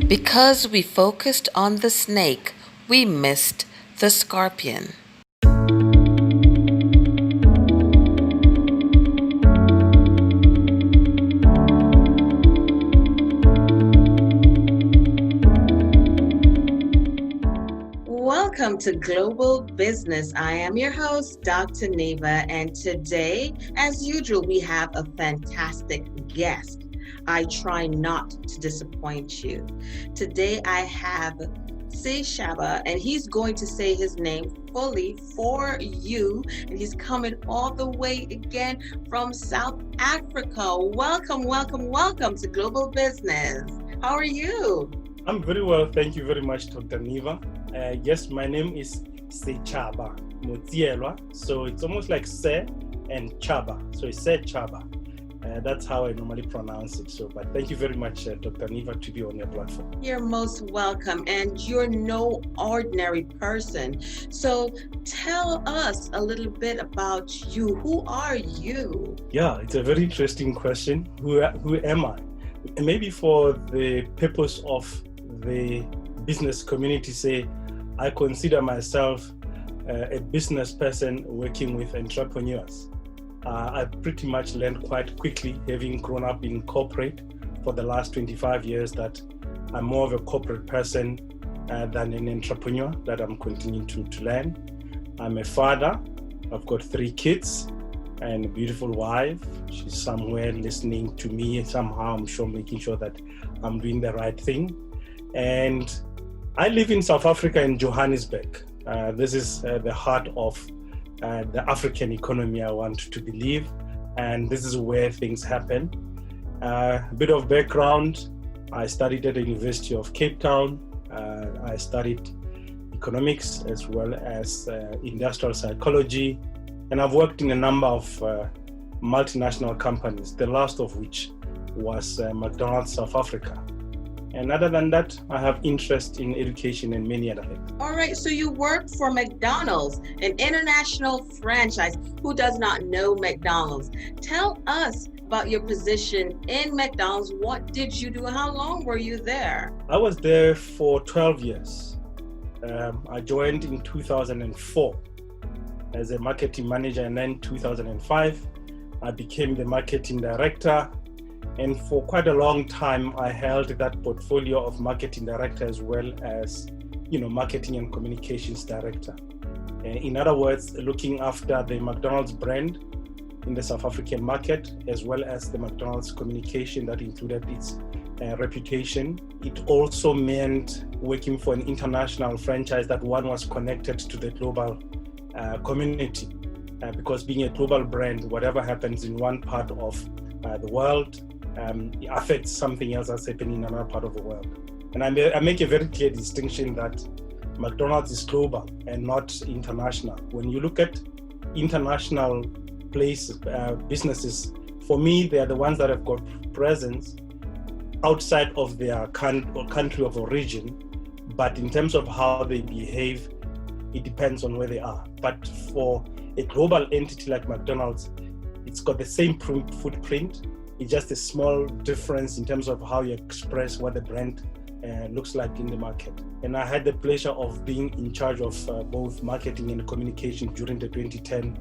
Because we focused on the snake, we missed the scorpion. Welcome to Global Business. I am your host, Dr. Neva, and today, as usual, we have a fantastic guest. I try not to disappoint you. Today, I have Sechaba, and he's going to say his name fully for you, and he's coming all the way again from South Africa. Welcome, welcome, welcome to Global Business. How are you? I'm very well. Thank you very much, Dr. Neva. Yes, my name is Sechaba Motsieloa. So it's almost like Se and Chaba. So it's Sechaba. That's how I normally pronounce it. So, but thank you very much, Dr. Neva, to be on your platform. You're most welcome, and you're no ordinary person. So tell us a little bit about you. Who are you? Yeah, it's a very interesting question. Who am I? Maybe for the purpose of the business community, say, I consider myself a business person working with entrepreneurs. I pretty much learned quite quickly, having grown up in corporate for the last 25 years, that I'm more of a corporate person than an entrepreneur, that I'm continuing to learn. I'm a father. I've got 3 kids and a beautiful wife. She's somewhere listening to me somehow, I'm sure, making sure that I'm doing the right thing. And I live in South Africa, in Johannesburg. This is the heart of the African economy, I want to believe, and this is where things happen. A bit of background: I studied at the University of Cape Town. I studied economics as well as industrial psychology, and I've worked in a number of multinational companies, the last of which was McDonald South Africa. And other than that, I have interest in education and many other things. All right, so you work for McDonald's, an international franchise. Who does not know McDonald's? Tell us about your position in McDonald's. What did you do? How long were you there? I was there for 12 years. I joined in 2004 as a marketing manager, and then 2005, I became the marketing director. And for quite a long time, I held that portfolio of marketing director as well as, marketing and communications director. In other words, looking after the McDonald's brand in the South African market, as well as the McDonald's communication that included its reputation. It also meant working for an international franchise that one was connected to the global community. Because being a global brand, whatever happens in one part of the world, it affects something else that's happening in another part of the world. And I make a very clear distinction that McDonald's is global and not international. When you look at international businesses, for me, they are the ones that have got presence outside of their country of origin. But in terms of how they behave, it depends on where they are. But for a global entity like McDonald's, it's got the same footprint. It's just a small difference in terms of how you express what the brand looks like in the market. And I had the pleasure of being in charge of both marketing and communication during the 2010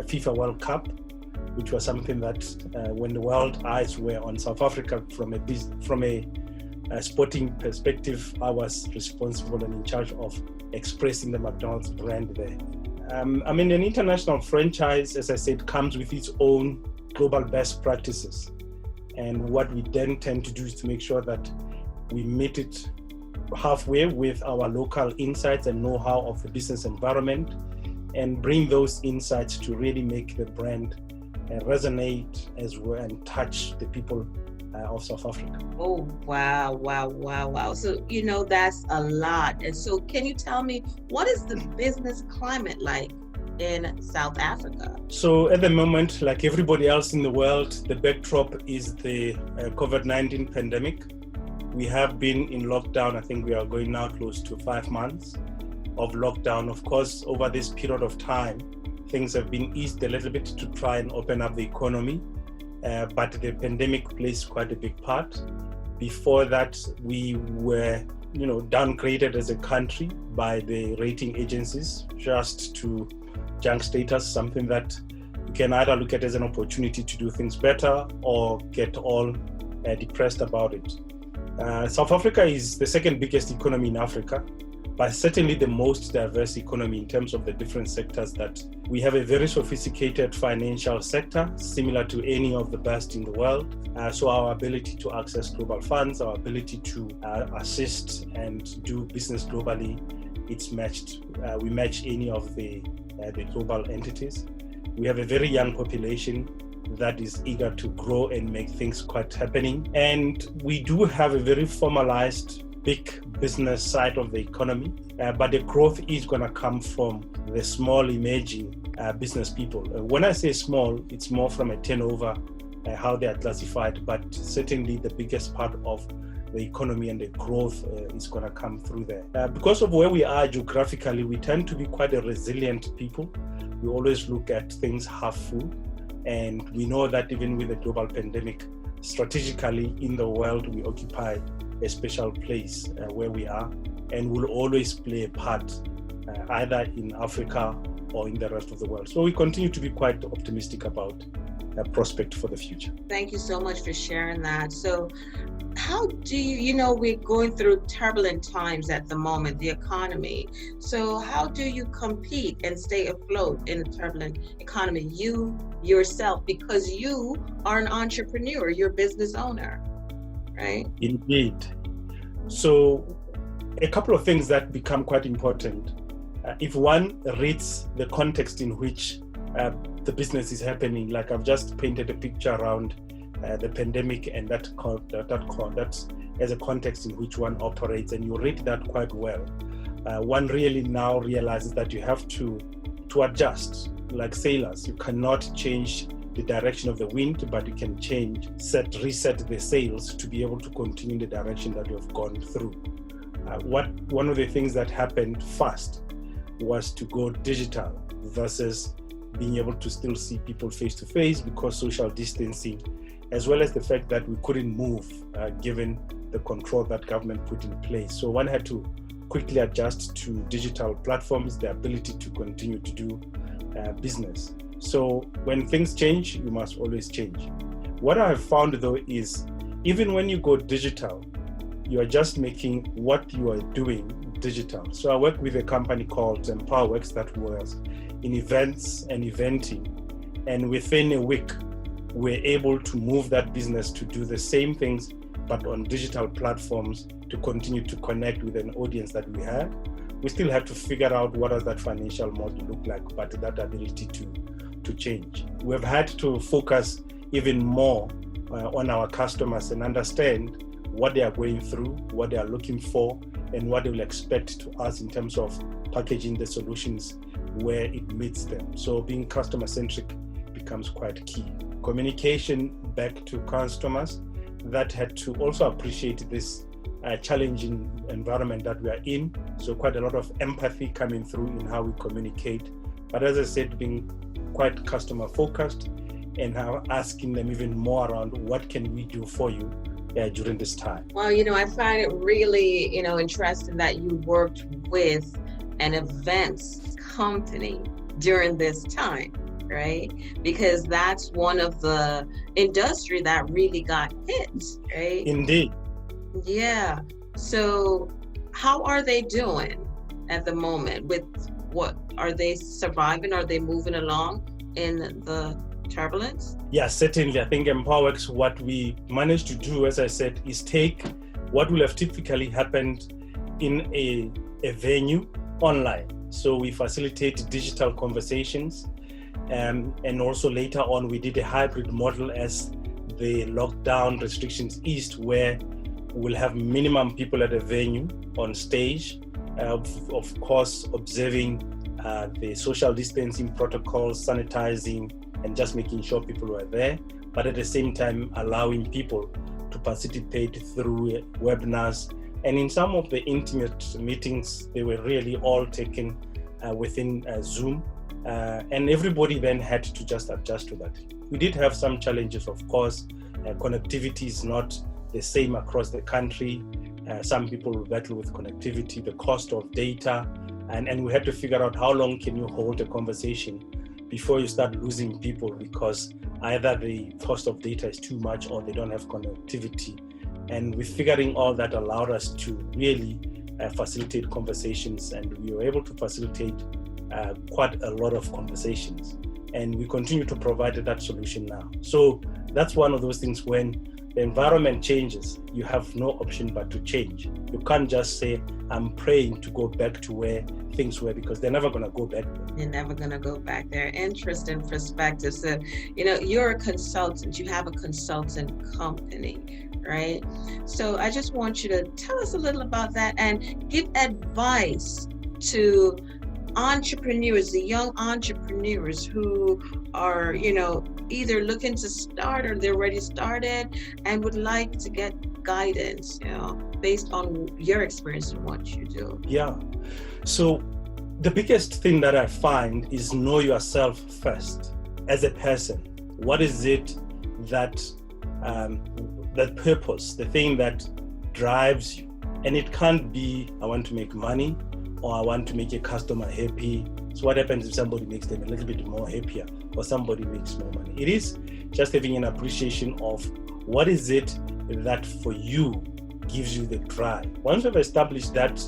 FIFA World Cup, which was something that when the world eyes were on South Africa from a sporting perspective, I was responsible and in charge of expressing the McDonald's brand there. An international franchise, as I said, comes with its own global best practices. And what we then tend to do is to make sure that we meet it halfway with our local insights and know-how of the business environment, and bring those insights to really make the brand resonate as well and touch the people of South Africa. Oh, wow. So, that's a lot. And so can you tell me, what is the business climate like in South Africa? So at the moment, like everybody else in the world, the backdrop is the COVID-19 pandemic. We have been in lockdown. I think we are going now close to 5 months of lockdown. Of course, over this period of time, things have been eased a little bit to try and open up the economy. But the pandemic plays quite a big part. Before that, we were downgraded as a country by the rating agencies just to junk status, something that you can either look at as an opportunity to do things better or get all depressed about it. South Africa is the second biggest economy in Africa, but certainly the most diverse economy in terms of the different sectors that we have. A very sophisticated financial sector, similar to any of the best in the world. So our ability to access global funds, our ability to assist and do business globally, it's matched. We match any of the global entities. We have a very young population that is eager to grow and make things quite happening. And we do have a very formalized big business side of the economy, but the growth is going to come from the small emerging business people. When I say small, it's more from a turnover, how they are classified, but certainly the biggest part of the economy and the growth is going to come through there. Because of where we are geographically, we tend to be quite a resilient people. We always look at things half full, and we know that even with the global pandemic, strategically in the world, we occupy a special place where we are, and will always play a part either in Africa or in the rest of the world. So we continue to be quite optimistic about a prospect for the future. Thank you so much for sharing that. So how do we're going through turbulent times at the moment, the economy. So how do you compete and stay afloat in a turbulent economy, you yourself, because you are an entrepreneur, you're a business owner, right? Indeed. So a couple of things that become quite important. If one reads the context in which the business is happening, like I've just painted a picture around the pandemic and that as a context in which one operates, and you read that quite well, one really now realizes that you have to adjust. Like sailors, you cannot change the direction of the wind, but you can reset the sails to be able to continue the direction that you have gone through. One of the things that happened fast was to go digital versus being able to still see people face to face because social distancing, as well as the fact that we couldn't move given the control that government put in place. So one had to quickly adjust to digital platforms, the ability to continue to do business. So when things change, you must always change. What I have found though is even when you go digital, you are just making what you are doing digital. So I work with a company called EmpowerWorks that was in events and eventing, and within a week we're able to move that business to do the same things but on digital platforms to continue to connect with an audience that we have. We still have to figure out what does that financial model look like, but that ability to change. We've had to focus even more on our customers and understand what they are going through, what they are looking for, and what they will expect to us in terms of packaging the solutions where it meets them. So being customer-centric becomes quite key. Communication back to customers that had to also appreciate this challenging environment that we are in. So quite a lot of empathy coming through in how we communicate. But as I said, being quite customer-focused and asking them even more around what can we do for you during this time. Well, I find it really, interesting that you worked with an events company during this time, right? Because that's one of the industry that really got hit, right? Indeed. Yeah. So how are they doing at the moment? With what, are they surviving? Are they moving along in the turbulence? Yeah, certainly. I think EmpowerWorks, what we managed to do, as I said, is take what will have typically happened in a venue online. So we facilitate digital conversations, and also later on we did a hybrid model as the lockdown restrictions eased, where we'll have minimum people at a venue on stage, of course observing the social distancing protocols, sanitizing, and just making sure people were there, but at the same time allowing people to participate through webinars. And in some of the intimate meetings, they were really all taken within Zoom, and everybody then had to just adjust to that. We did have some challenges, of course. Connectivity is not the same across the country. Some people will battle with connectivity, the cost of data, and we had to figure out how long can you hold a conversation before you start losing people because either the cost of data is too much or they don't have connectivity. And with figuring all that allowed us to really facilitate conversations, and we were able to facilitate quite a lot of conversations. And we continue to provide that solution now. So that's one of those things when the environment changes, you have no option but to change. You can't just say, I'm praying to go back to where things were, because they're never going to go back there. They're never going to go back there. Interesting perspective. So, you're a consultant, you have a consultant company, right? So I just want you to tell us a little about that and give advice to entrepreneurs, the young entrepreneurs who are, either looking to start or they're already started and would like to get guidance, based on your experience and what you do. Yeah. So the biggest thing that I find is know yourself first as a person. What is it that purpose, the thing that drives you? And it can't be, I want to make money, or I want to make a customer happy. So what happens if somebody makes them a little bit more happier, or somebody makes more money? It is just having an appreciation of what is it that for you gives you the drive. Once you've established that,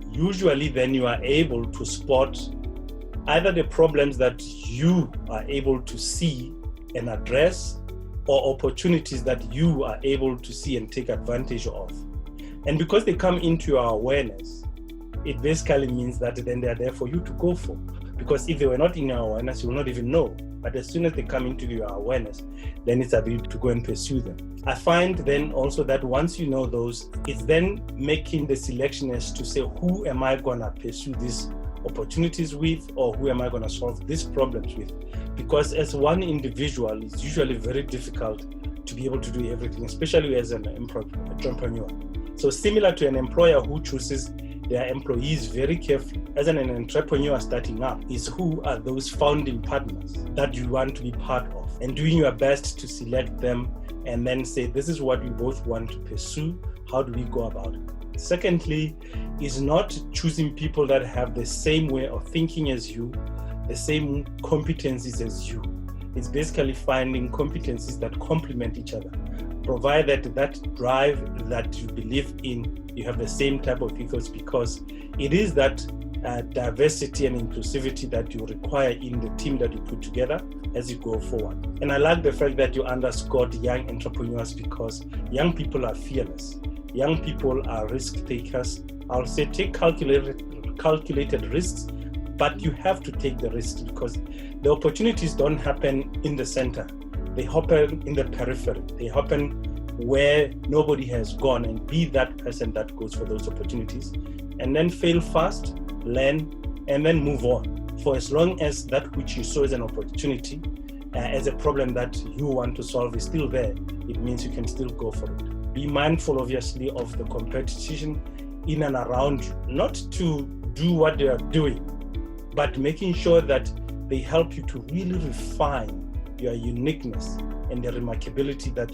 usually then you are able to spot either the problems that you are able to see and address, or opportunities that you are able to see and take advantage of. And because they come into your awareness, it basically means that then they are there for you to go for. Because if they were not in your awareness, you will not even know. But as soon as they come into your awareness, then it's ability to go and pursue them. I find then also that once you know those, it's then making the selection as to say, who am I going to pursue these opportunities with, or who am I going to solve these problems with? Because as one individual, it's usually very difficult to be able to do everything, especially as an entrepreneur. So similar to an employer who chooses their employees very carefully, as an entrepreneur starting up, is who are those founding partners that you want to be part of, and doing your best to select them and then say, this is what we both want to pursue. How do we go about it? Secondly, is not choosing people that have the same way of thinking as you, the same competencies as you. It's basically finding competencies that complement each other, provided that drive that you believe in, you have the same type of ethos, because it is that diversity and inclusivity that you require in the team that you put together as you go forward. And I like the fact that you underscored young entrepreneurs, because young people are fearless. Young people are risk takers. I'll say take calculated risks, but you have to take the risks because the opportunities don't happen in the center. They happen in the periphery. They happen where nobody has gone, and be that person that goes for those opportunities, and then fail fast, learn, and then move on. For as long as that which you saw as an opportunity, as a problem that you want to solve is still there, it means you can still go for it. Be mindful, obviously, of the competition in and around you, not to do what they are doing, but making sure that they help you to really refine your uniqueness and the remarkability that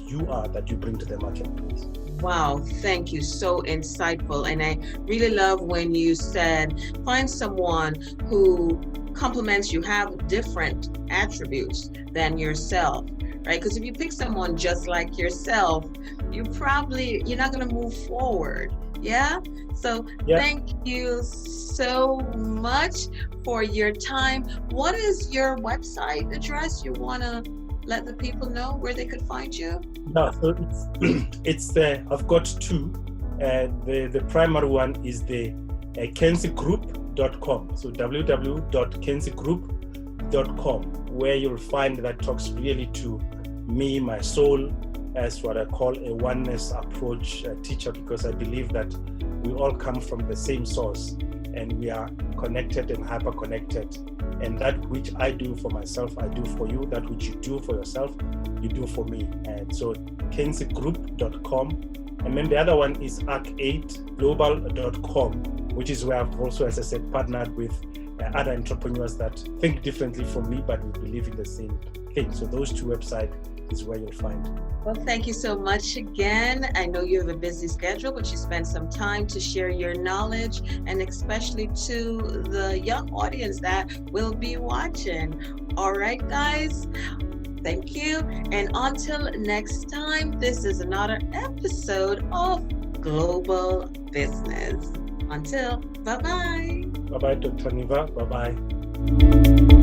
you bring to the marketplace. Wow, thank you. So insightful. And I really love when you said, find someone who complements you, have different attributes than yourself, right? Because if you pick someone just like yourself, you're not going to move forward. Yeah. So Thank you so much for your time. What is your website address? You want to let the people know where they could find you? No, so it's I've got two. The primary one is the KenziGroup.com. So www.KenziGroup.com, where you'll find that talks really to me, my soul, as what I call a oneness approach teacher, because I believe that we all come from the same source and we are connected and hyper-connected. And that which I do for myself, I do for you. That which you do for yourself, you do for me. And so KenziGroup.com. And then the other one is Arc8Global.com, which is where I've also, as I said, partnered with other entrepreneurs that think differently from me, but we believe in the same thing. So those two websites is where you'll find. Well, thank you so much again. I know you have a busy schedule, but you spent some time to share your knowledge, and especially to the young audience that will be watching. All right, guys. Thank you. And until next time, this is another episode of Global Business. Until, bye-bye. Bye-bye, Dr. Neva. Bye-bye.